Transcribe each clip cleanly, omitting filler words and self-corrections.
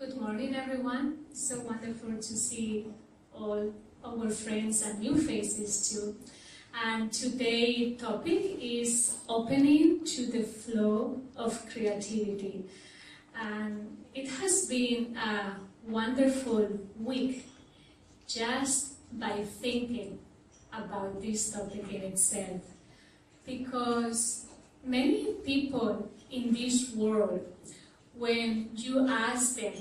Good morning, everyone. It's so wonderful to see all our friends and new faces too. And today's topic is opening to the flow of creativity. And it has been a wonderful week just by thinking about this topic in itself. Because many people in this world, when you ask them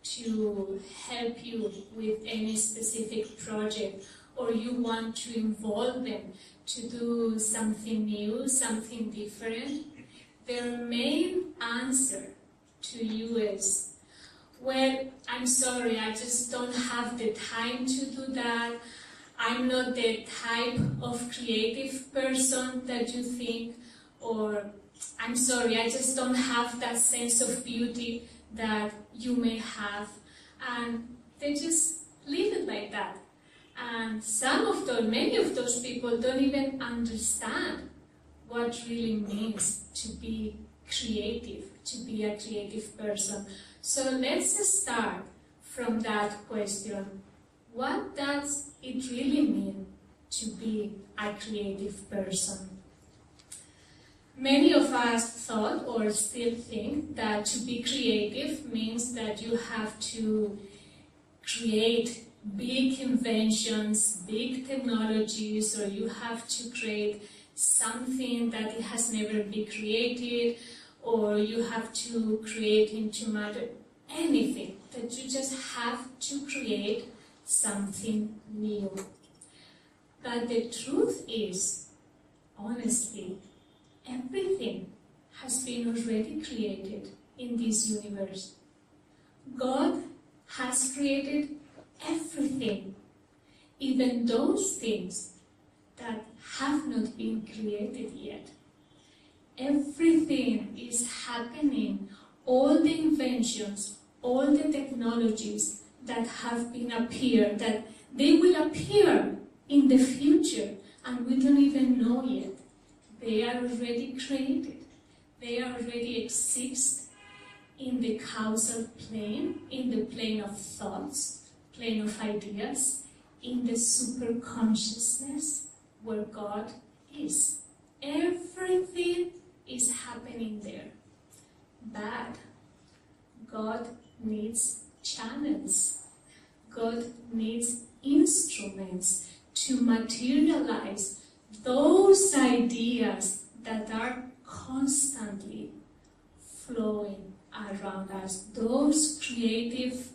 to help you with any specific project, or you want to involve them to do something new, something different, their main answer to you is, well, I'm sorry, I just don't have the time to do that. I'm not the type of creative person that you think, or I'm sorry, I just don't have that sense of beauty that you may have. And they just leave it like that. And many of those people don't even understand what really means to be creative, to be a creative person. So let's start from that question. What does it really mean to be a creative person? Many of us thought or still think that to be creative means that you have to create big inventions, big technologies, or you have to create something that it has never been created, or you have to create into matter, anything, that you just have to create something new. But the truth is, honestly, everything has been already created in this universe. God has created everything, even those things that have not been created yet. Everything is happening, all the inventions, all the technologies that have been appeared, that they will appear in the future, and we don't even know yet. They are already created. They already exist in the causal plane, in the plane of thoughts, plane of ideas, in the superconsciousness where God is. Everything is happening there. But God needs channels. God needs instruments to materialize those ideas that are constantly flowing around us, those creative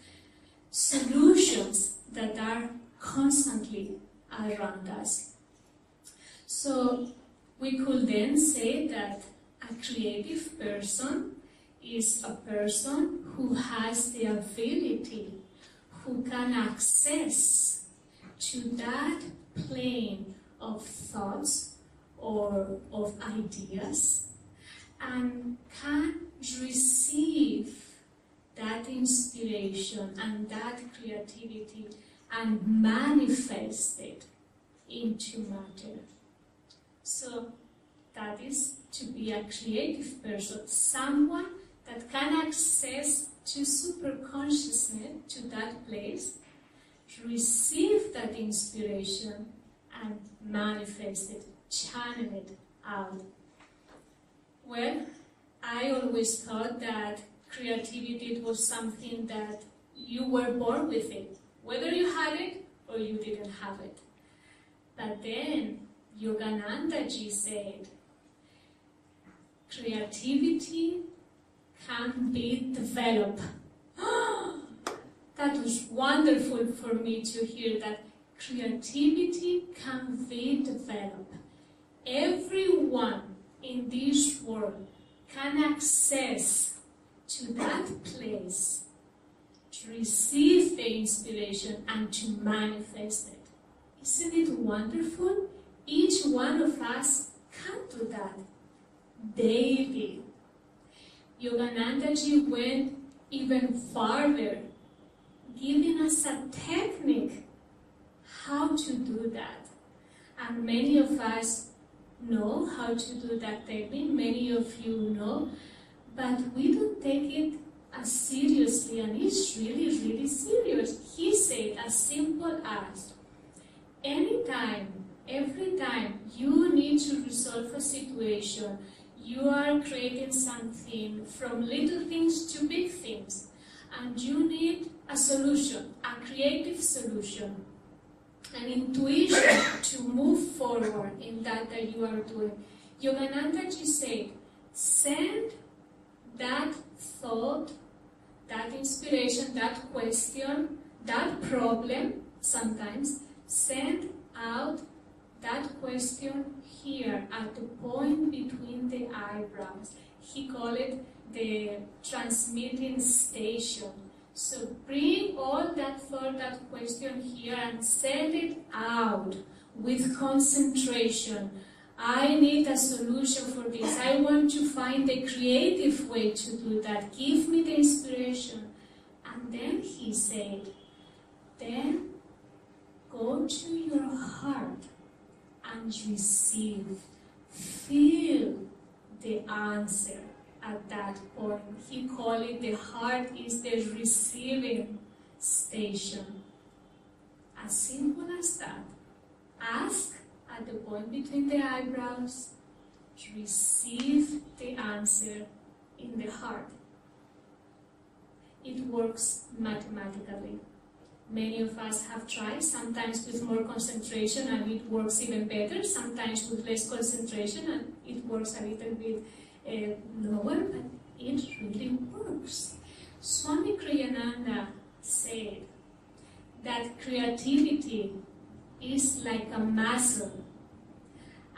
solutions that are constantly around us. So we could then say that a creative person is a person who has the ability, who can access to that plane of thoughts or of ideas and can receive that inspiration and that creativity and manifest it into matter. So that is to be a creative person, someone that can access to superconsciousness, to that place, to receive that inspiration and manifest it, channel it out. Well, I always thought that creativity was something that you were born with it, whether you had it or you didn't have it. But then Yoganandaji said, creativity can be developed. That was wonderful for me to hear that creativity can be developed. Everyone in this world can access to that place, to receive the inspiration and to manifest it. Isn't it wonderful? Each one of us can do that daily. Yoganandaji went even farther, giving us a technique how to do that. And many of us know how to do that technique, many of you know, but we don't take it as seriously, and it's really, really serious. He said as simple as, anytime, every time you need to resolve a situation, you are creating something from little things to big things, and you need a solution, a creative solution, an intuition to move forward in that you are doing. Yoganandaji said, send that thought, that inspiration, that question, that problem, sometimes, send out that question here at the point between the eyebrows. He called it the transmitting station. So bring all that thought, that question here and send it out with concentration. I need a solution for this. I want to find a creative way to do that. Give me the inspiration. And then he said, then go to your heart and receive. Feel the answer at that point. He called it the heart is the receiving station. As simple as that. Ask at the point between the eyebrows, receive the answer in the heart. It works mathematically. Many of us have tried, sometimes with more concentration and it works even better, sometimes with less concentration and it works a little bit lower, but it really works. Swami Kriyananda said that creativity is like a muscle.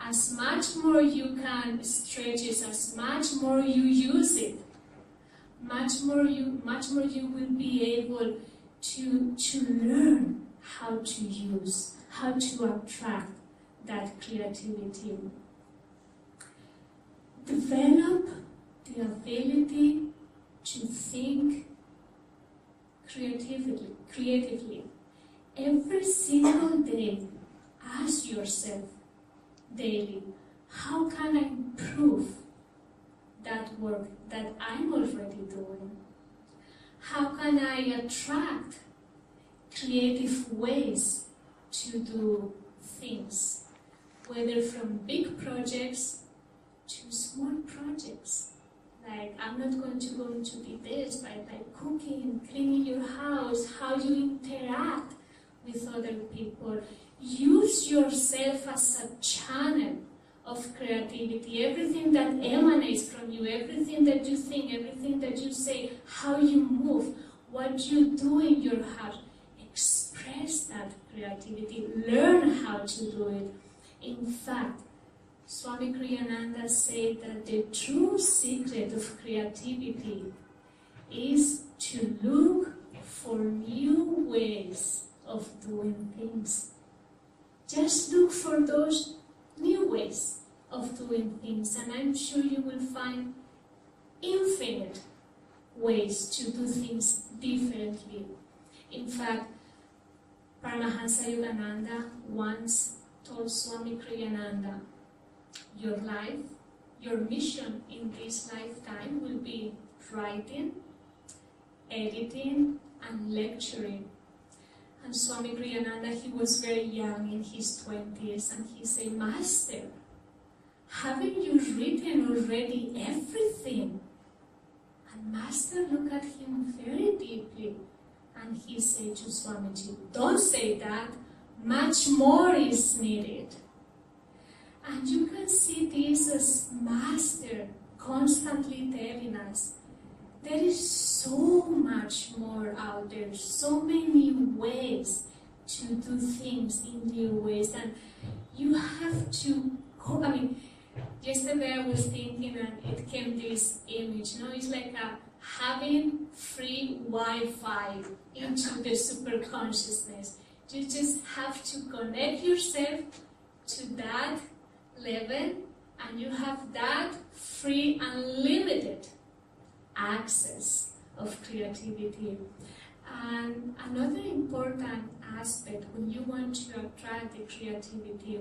As much more you can stretch it, as much more you use it, much more you will be able to learn how to use, how to attract that creativity. Develop the ability to think creatively. Every single day, ask yourself daily, how can I improve that work that I'm already doing? How can I attract creative ways to do things, whether from big projects to small projects? Like, I'm not going to go into details, but like cooking, cleaning your house, how you interact with other people. Use yourself as a channel of creativity. Everything that emanates from you, everything that you think, everything that you say, how you move, what you do in your heart, express that creativity. Learn how to do it. In fact, Swami Kriyananda said that the true secret of creativity is to look for new ways of doing things. Just look for those new ways of doing things, and I'm sure you will find infinite ways to do things differently. In fact, Paramahansa Yogananda once told Swami Kriyananda, your life, your mission in this lifetime will be writing, editing, and lecturing. And Swami Kriyananda, he was very young, in his 20s, and he said, Master, haven't you written already everything? And Master looked at him very deeply, and he said to Swamiji, don't say that, much more is needed. And you can see this as Master constantly telling us, there is so much more out there, so many ways to do things in new ways, and you have to go. I mean, yesterday I was thinking, and it came this image, it's like having free Wi-Fi into the super consciousness. You just have to connect yourself to that level, and you have that free, unlimited access of creativity. And another important aspect, when you want to attract the creativity,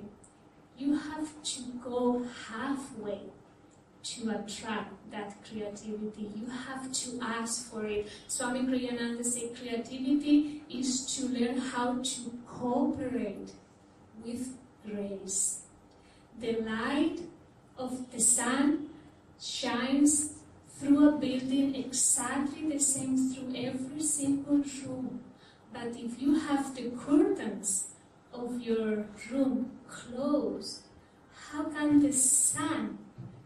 you have to go halfway to attract that creativity. You have to ask for it. Swami Kriyananda said creativity is to learn how to cooperate with grace. The light of the sun shines through a building exactly the same through every single room. But if you have the curtains of your room closed, how can the sun,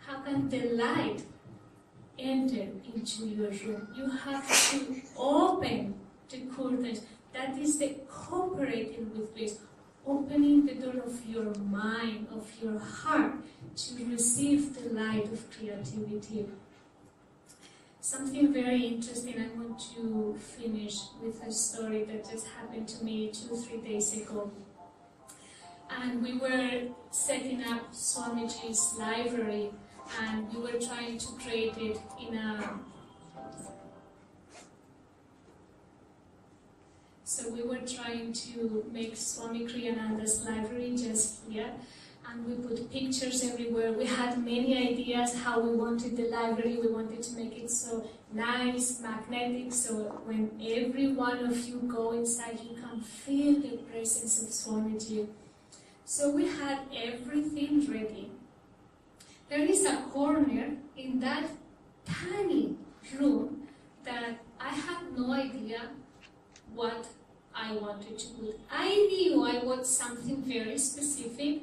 how can the light enter into your room? You have to open the curtains. That is the cooperating with grace, opening the door of your mind, of your heart, to receive the light of creativity. Something very interesting, I want to finish with a story that just happened to me 2-3 days ago. And we were setting up Swamiji's library, and we were trying to create it in a... So we were trying to make Swami Kriyananda's library just here, and we put pictures everywhere. We had many ideas how we wanted the library. We wanted to make it so nice, magnetic, so when every one of you go inside, you can feel the presence of Swamiji. So we had everything ready. There is a corner in that tiny room that I had no idea what I wanted to put. I knew I wanted something very specific,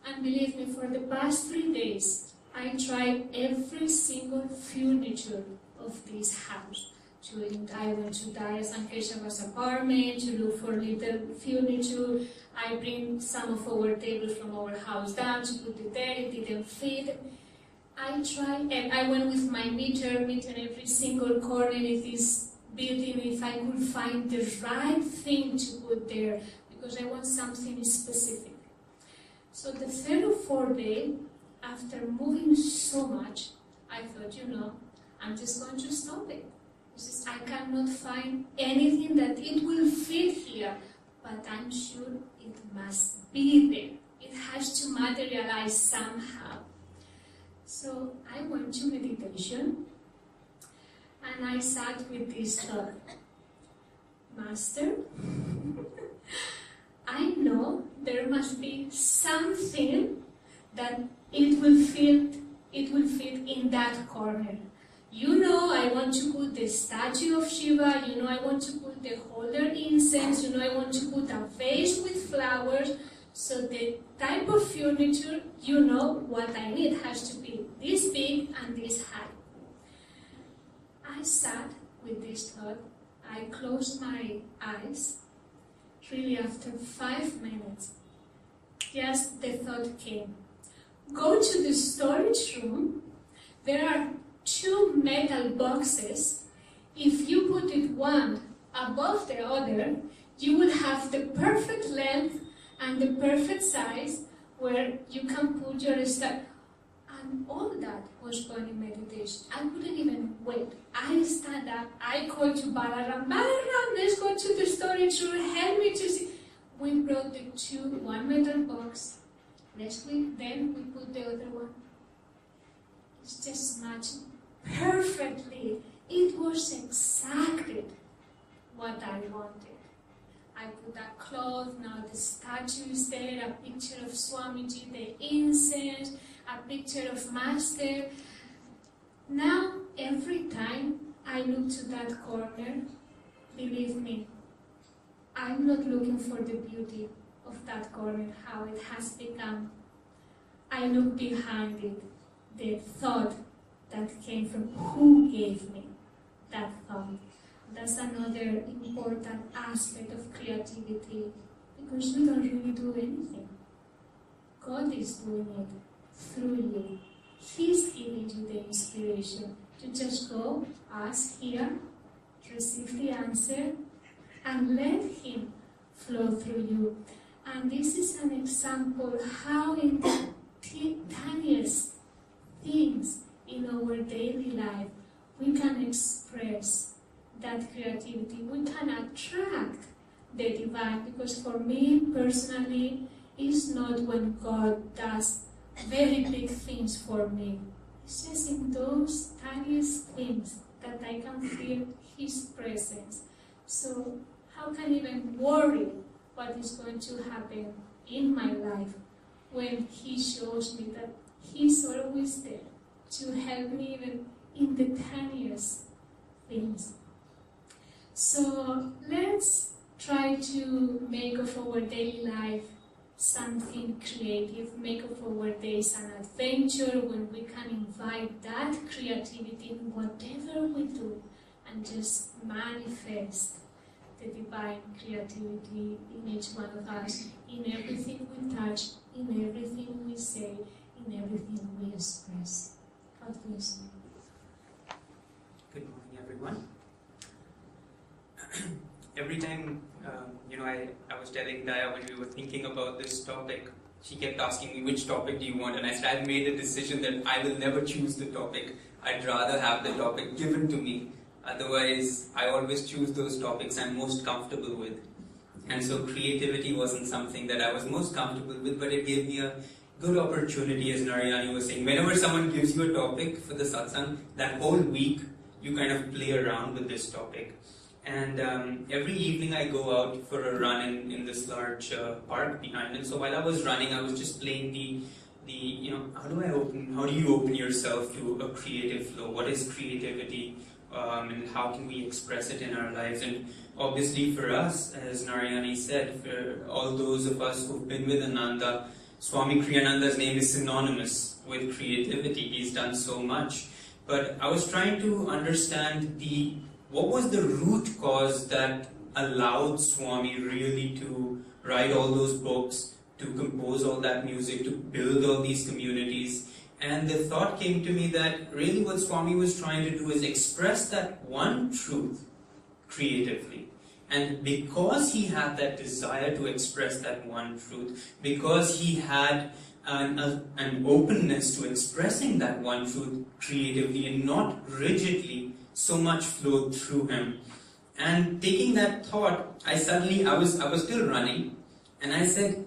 and believe me, for the past 3 days, I tried every single furniture of this house. I went to Darius and Kesava's apartment to look for little furniture. I bring some of our tables from our house down to put it there. It didn't fit. I tried, and I went with my meter every single corner of this building if I could find the right thing to put there, because I want something specific. So the third or fourth day, after moving so much, I thought, I'm just going to stop it. I cannot find anything that it will fit here, but I'm sure it must be there. It has to materialize somehow. So I went to meditation, and I sat with this thought. Master, I know there must be something that it will fit in that corner. I want to put the statue of Shiva, I want to put the holder incense, I want to put a vase with flowers. So the type of furniture, what I need has to be this big and this high. I sat with this thought. I closed my eyes. Really, after 5 minutes, just the thought came. Go to the storage room. There are 2 metal boxes. If you put it one above the other, you will have the perfect length and the perfect size where you can put your stuff. And all that was going in meditation. I couldn't even wait. I stand up, I called to Balaram, let's go to the storage room, help me to see. We brought the 1 metal box. Then we put the other one. It's just matching perfectly. It was exactly what I wanted. I put a cloth, now the statue is there, a picture of Swamiji, the incense, a picture of Master. Now, every time I look to that corner, believe me, I'm not looking for the beauty of that corner, how it has become. I look behind it, the thought that came from who gave me that thought. That's another important aspect of creativity, because you don't really do anything. God is doing it through you. He's giving you the inspiration to just go, ask here, receive the answer, and let Him flow through you. And this is an example how in the tiniest things in our daily life we can express that creativity. We can attract the divine, because for me personally, it's not when God does very big things for me. It's just in those tiniest things that I can feel His presence. So how can I even worry what is going to happen in my life when He shows me that He's always there to help me even in the tiniest things. So let's try to make of our daily life something creative, make of our days an adventure when we can invite that creativity in whatever we do and just manifest the divine creativity in each one of us, in everything we touch, in everything we say, in everything we express. God bless you. Good morning, everyone. Every time, I was telling Daya when we were thinking about this topic, she kept asking me, which topic do you want? And I made a decision that I will never choose the topic. I'd rather have the topic given to me. Otherwise, I always choose those topics I'm most comfortable with. And so creativity wasn't something that I was most comfortable with, but it gave me a good opportunity, as Narayani was saying. Whenever someone gives you a topic for the satsang, that whole week, you kind of play around with this topic. And every evening I go out for a run in this large park behind. And so while I was running, I was just playing how do you open yourself to a creative flow? What is creativity? And how can we express it in our lives? And obviously for us, as Narayani said, for all those of us who've been with Ananda, Swami Kriyananda's name is synonymous with creativity. He's done so much. But I was trying to understand what was the root cause that allowed Swami really to write all those books, to compose all that music, to build all these communities. And the thought came to me that really what Swami was trying to do is express that one truth creatively. And because he had that desire to express that one truth, because he had an openness to expressing that one truth creatively and not rigidly, so much flowed through him. And taking that thought, I was still running, and I said,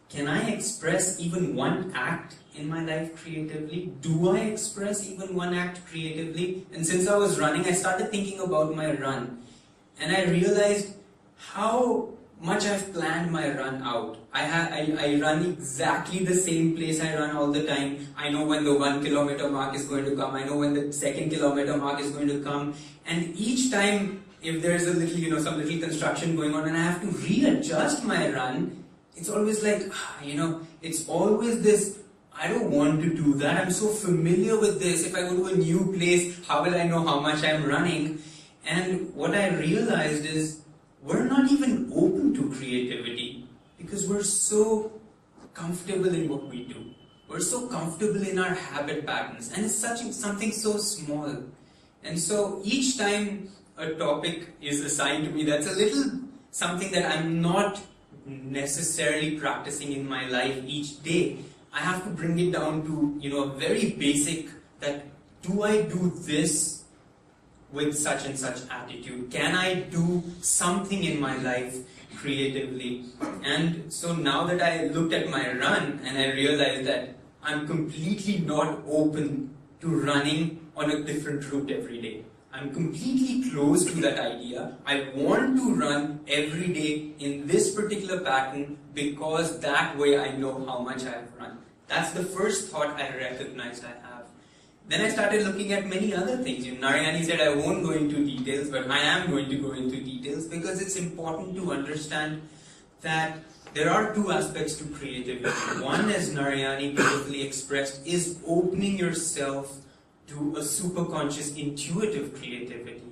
can I express even one act in my life creatively? Do I express even one act creatively? And since I was running, I started thinking about my run. And I realized how much I've planned my run out. I run exactly the same place I run all the time. I know when the 1 kilometer mark is going to come. I know when the 2nd kilometer mark is going to come. And each time, if there's a little, some little construction going on and I have to readjust my run, it's always like, it's always this, I don't want to do that. I'm so familiar with this. If I go to a new place, how will I know how much I'm running? And what I realized is, we're not even open to creativity because we're so comfortable in what we do. We're so comfortable in our habit patterns, and it's something so small. And so each time a topic is assigned to me that's a little something that I'm not necessarily practicing in my life each day, I have to bring it down to a very basic, that do I do this with such and such attitude? Can I do something in my life creatively? And so now that I looked at my run and I realized that I'm completely not open to running on a different route every day. I'm completely closed to that idea. I want to run every day in this particular pattern because that way I know how much I've run. That's the first thought I recognized I have. Then I started looking at many other things. Narayani said I won't go into details, but I am going to go into details because it's important to understand that there are two aspects to creativity. One, as Narayani beautifully expressed, is opening yourself to a superconscious intuitive creativity,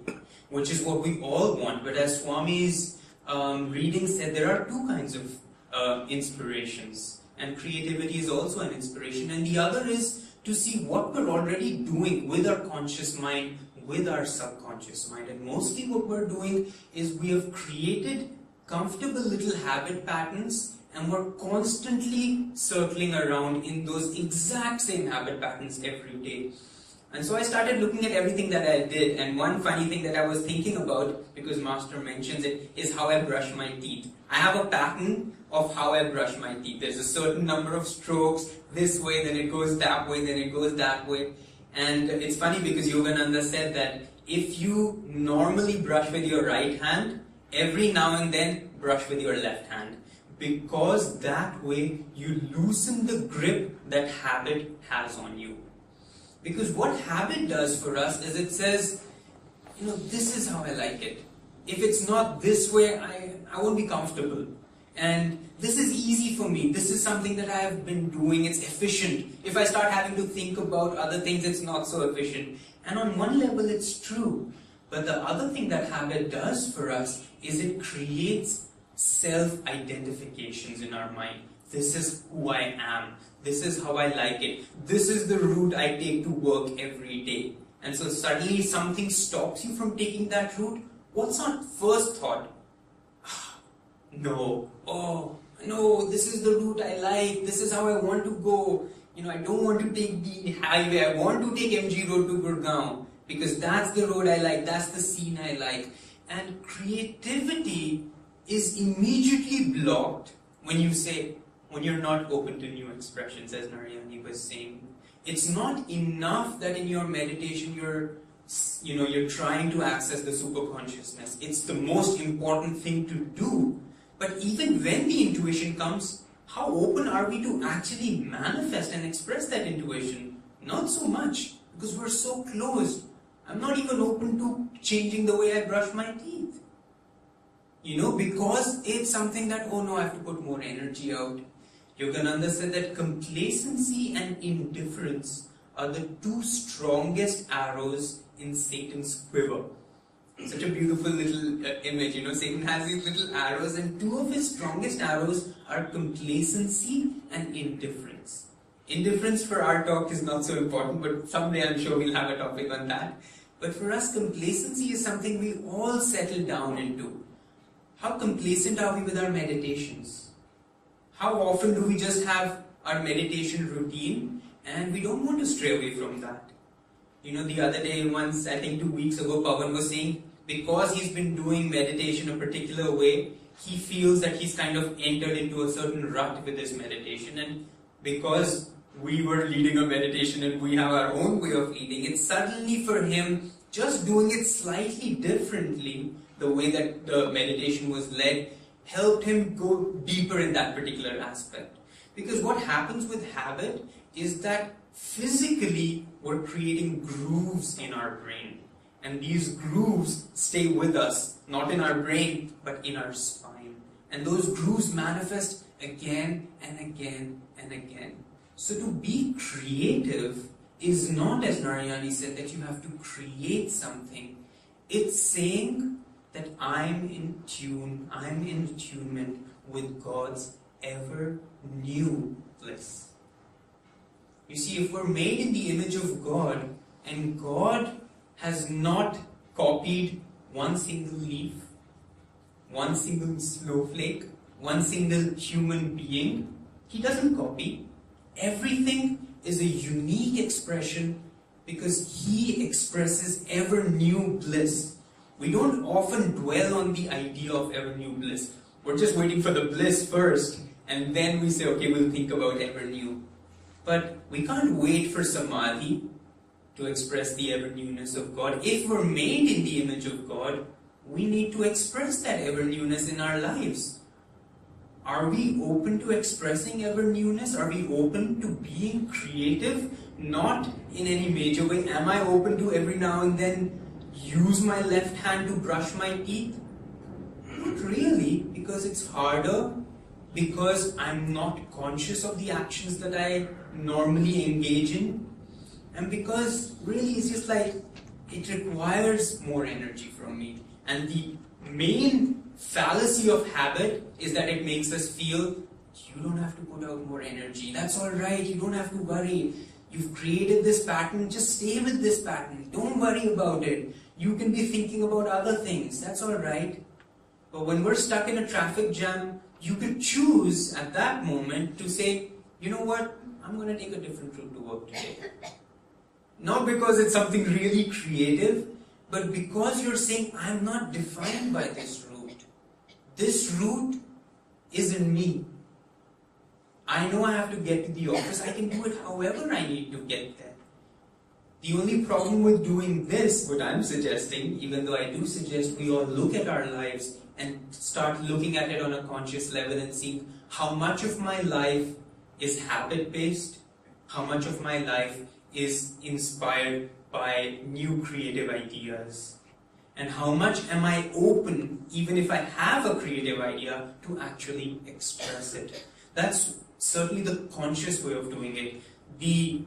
which is what we all want. But as Swami's reading said, there are two kinds of inspirations, and creativity is also an inspiration. And the other is to see what we're already doing with our conscious mind, with our subconscious mind. And mostly what we're doing is we have created comfortable little habit patterns and we're constantly circling around in those exact same habit patterns every day. And so I started looking at everything that I did, and one funny thing that I was thinking about, because Master mentions it, is how I brush my teeth. I have a pattern of how I brush my teeth. There's a certain number of strokes, this way, then it goes that way, then it goes that way. And it's funny because Yogananda said that if you normally brush with your right hand, every now and then brush with your left hand. Because that way you loosen the grip that habit has on you. Because what habit does for us is it says, this is how I like it. If it's not this way, I won't be comfortable. And this is easy for me. This is something that I have been doing. It's efficient. If I start having to think about other things, it's not so efficient. And on one level, it's true. But the other thing that habit does for us is it creates self-identifications in our mind. This is who I am. This is how I like it. This is the route I take to work every day. And so suddenly something stops you from taking that route. What's our first thought? No. Oh, no, this is the route I like. This is how I want to go. I don't want to take the highway. I want to take MG Road to Gurgaon because that's the road I like. That's the scene I like. And creativity is immediately blocked when you're not open to new expressions, as Narayani was saying. It's not enough that in your meditation you're trying to access the superconsciousness. It's the most important thing to do. But even when the intuition comes, how open are we to actually manifest and express that intuition? Not so much, because we're so closed. I'm not even open to changing the way I brush my teeth. Because it's something that, oh no, I have to put more energy out. Yogananda said that complacency and indifference are the two strongest arrows in Satan's quiver. Such a beautiful little image, Satan has these little arrows, and two of his strongest arrows are complacency and indifference. Indifference for our talk is not so important, but someday I'm sure we'll have a topic on that. But for us, complacency is something we all settle down into. How complacent are we with our meditations? How often do we just have our meditation routine and we don't want to stray away from that? The other day, once, I think 2 weeks ago, Pawan was saying, because he's been doing meditation a particular way, he feels that he's kind of entered into a certain rut with his meditation. And because we were leading a meditation and we have our own way of leading it, suddenly for him, just doing it slightly differently, the way that the meditation was led, helped him go deeper in that particular aspect. Because what happens with habit is that physically we're creating grooves in our brain. And these grooves stay with us, not in our brain, but in our spine. And those grooves manifest again and again and again. So to be creative is not, as Narayani said, that you have to create something. It's saying that I'm in tune, I'm in attunement with God's ever new bliss. You see, if we're made in the image of God, and God has not copied one single leaf, one single snowflake, one single human being, He doesn't copy. Everything is a unique expression because He expresses ever new bliss. We don't often dwell on the idea of ever new bliss. We're just waiting for the bliss first, and then we say, okay, we'll think about ever new. But we can't wait for samadhi to express the ever newness of God. If we're made in the image of God, we need to express that ever newness in our lives. Are we open to expressing ever newness? Are we open to being creative? Not in any major way. Am I open to every now and then use my left hand to brush my teeth? Not really, because it's harder, because I'm not conscious of the actions that I normally engage in, and because really it's just like it requires more energy from me. And the main fallacy of habit is that it makes us feel you don't have to put out more energy. That's all right. You don't have to worry. You've created this pattern. Just stay with this pattern. Don't worry about it. You can be thinking about other things. That's all right. But when we're stuck in a traffic jam, you could choose at that moment to say, you know what? I'm going to take a different route to work today. Not because it's something really creative, but because you're saying, I'm not defined by this route. This route isn't me. I know I have to get to the office. I can do it however I need to get there. The only problem with doing this, what I'm suggesting, even though I do suggest we all look at our lives and start looking at it on a conscious level and seeing how much of my life is habit-based, how much of my life is inspired by new creative ideas, and how much am I open, even if I have a creative idea, to actually express it. That's certainly the conscious way of doing it. The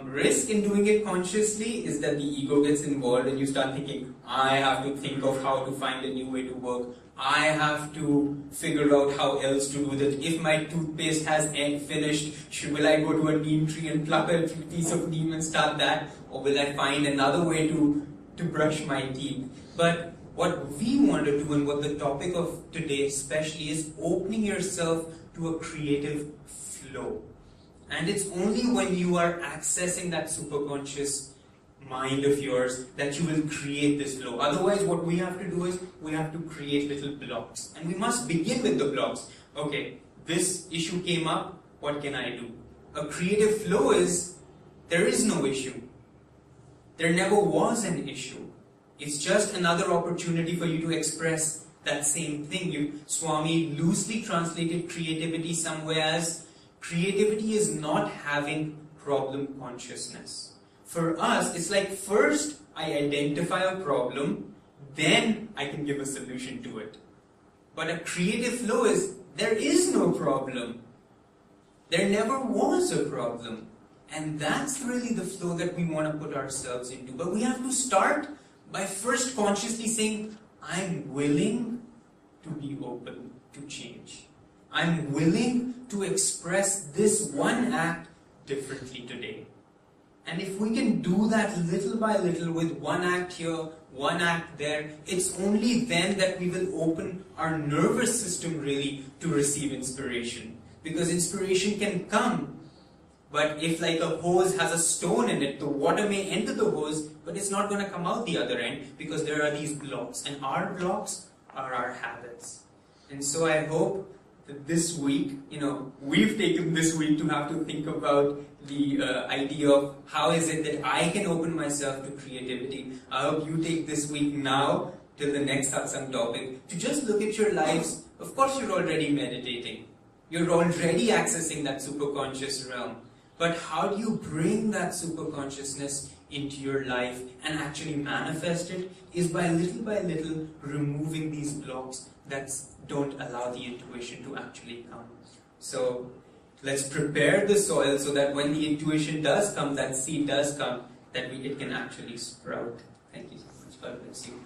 risk in doing it consciously is that the ego gets involved and you start thinking, I have to think of how to find a new way to work. I have to figure out how else to do that. If my toothpaste has finished, will I go to a neem tree and pluck a piece of neem and start that? Or will I find another way to brush my teeth? But what we want to do, and what the topic of today especially, is opening yourself to a creative flow. And it's only when you are accessing that superconscious mind of yours that you will create this flow. Otherwise, what we have to do is we have to create little blocks. And we must begin with the blocks. Okay, this issue came up, what can I do? A creative flow is, there is no issue. There never was an issue. It's just another opportunity for you to express that same thing. Swami loosely translated creativity somewhere as, creativity is not having problem consciousness. For us, it's like first I identify a problem, then I can give a solution to it. But a creative flow is, there is no problem. There never was a problem. And that's really the flow that we want to put ourselves into. But we have to start by first consciously saying, I'm willing to be open to change. I'm willing to express this one act differently today. And if we can do that little by little with one act here, one act there, it's only then that we will open our nervous system really to receive inspiration. Because inspiration can come, but if like a hose has a stone in it, the water may enter the hose, but it's not going to come out the other end because there are these blocks. And our blocks are our habits. And so I hope that this week, we've taken this week to have to think about the idea of how is it that I can open myself to creativity. I hope you take this week now till the next satsang topic to just look at your lives. Of course, you're already meditating. You're already accessing that superconscious realm. But how do you bring that superconsciousness into your life and actually manifest it is by little removing these blocks that don't allow the intuition to actually come. So let's prepare the soil so that when the intuition does come, that seed does come, that it can actually sprout. Thank you so much. God bless you.